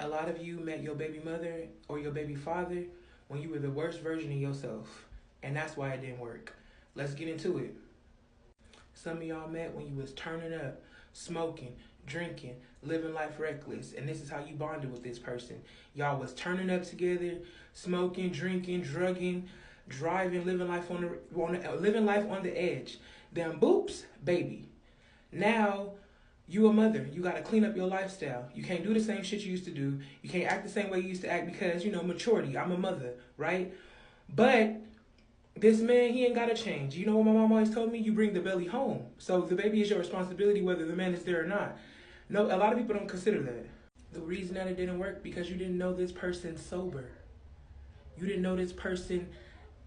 A lot of you met your baby mother or your baby father when you were the worst version of yourself, and that's why it didn't work. Let's get into it. Some of y'all met when you was turning up, smoking, drinking, living life reckless, and this is how you bonded with this person. Y'all was turning up together, smoking, drinking, drugging, driving, living life living life on the edge. Then boops, baby. Now you a mother. You got to clean up your lifestyle. You can't do the same shit you used to do. You can't act the same way you used to act because, maturity. I'm a mother, right? But this man, he ain't got to change. You know what my mom always told me? You bring the belly home. So the baby is your responsibility whether the man is there or not. No, a lot of people don't consider that. The reason that it didn't work because you didn't know this person sober. You didn't know this person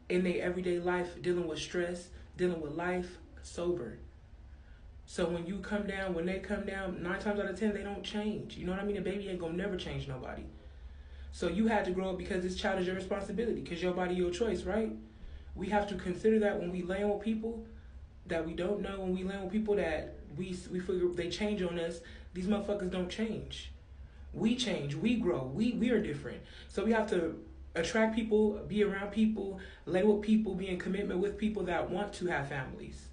in their everyday life dealing with stress, dealing with life, sober. So when they come down, 9 times out of 10, they don't change. You know what I mean? A baby ain't gonna never change nobody. So you had to grow up because this child is your responsibility, because your body, your choice, right? We have to consider that when we land with people that we don't know, when we land with people that we figure they change on us, these motherfuckers don't change. We change, we grow, we are different. So we have to attract people, be around people, lay with people, be in commitment with people that want to have families.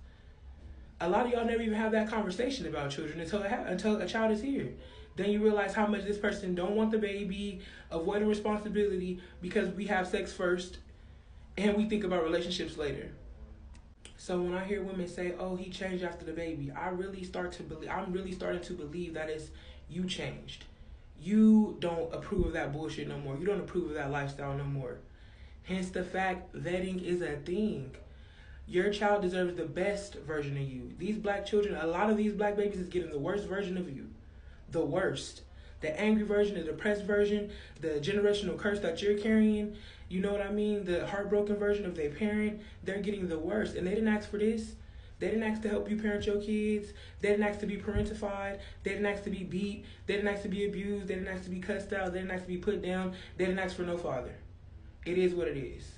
A lot of y'all never even have that conversation about children until a child is here. Then you realize how much this person don't want the baby, avoid the responsibility because we have sex first and we think about relationships later. So when I hear women say, "Oh, he changed after the baby," I'm really starting to believe that it's you changed. You don't approve of that bullshit no more. You don't approve of that lifestyle no more. Hence the fact vetting is a thing. Your child deserves the best version of you. These black children, a lot of these black babies is getting the worst version of you. The worst. The angry version, the depressed version, the generational curse that you're carrying, you know what I mean? The heartbroken version of their parent, they're getting the worst. And they didn't ask for this. They didn't ask to help you parent your kids. They didn't ask to be parentified. They didn't ask to be beat. They didn't ask to be abused. They didn't ask to be cussed out. They didn't ask to be put down. They didn't ask for no father. It is what it is.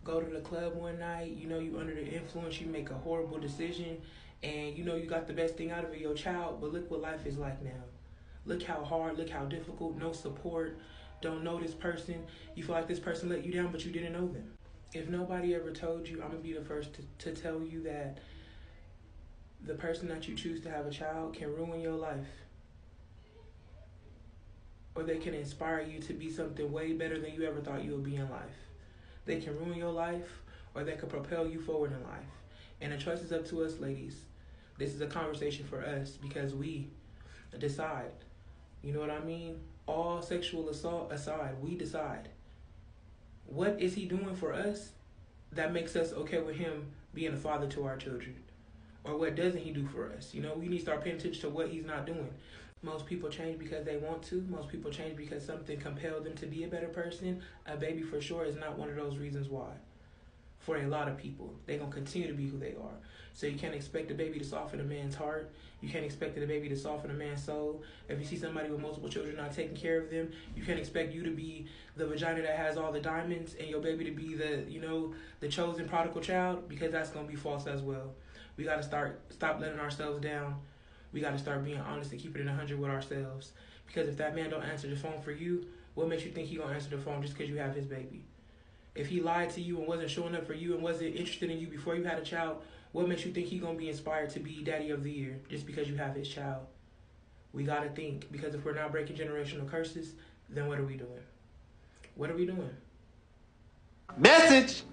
Go to the club one night, you under the influence, you make a horrible decision, and you got the best thing out of it, your child, but look what life is like now. Look how hard, look how difficult, no support, don't know this person. You feel like this person let you down, but you didn't know them. If nobody ever told you, I'm going to be the first to tell you that the person that you choose to have a child can ruin your life. Or they can inspire you to be something way better than you ever thought you would be in life. They can ruin your life, or they can propel you forward in life. And the choice is up to us, ladies. This is a conversation for us because we decide. You know what I mean? All sexual assault aside, we decide. What is he doing for us that makes us okay with him being a father to our children? Or what doesn't he do for us? We need to start paying attention to what he's not doing. Most people change because they want to. Most people change because something compelled them to be a better person. A baby for sure is not one of those reasons why. For a lot of people, they're going to continue to be who they are. So you can't expect a baby to soften a man's heart. You can't expect the baby to soften a man's soul. If you see somebody with multiple children not taking care of them, you can't expect you to be the vagina that has all the diamonds and your baby to be the chosen prodigal child, because that's going to be false as well. We got to stop letting ourselves down. We got to start being honest and keeping it 100 with ourselves. Because if that man don't answer the phone for you, what makes you think he going to answer the phone just because you have his baby? If he lied to you and wasn't showing up for you and wasn't interested in you before you had a child, what makes you think he going to be inspired to be daddy of the year just because you have his child? We got to think. Because if we're not breaking generational curses, then what are we doing? What are we doing? Message!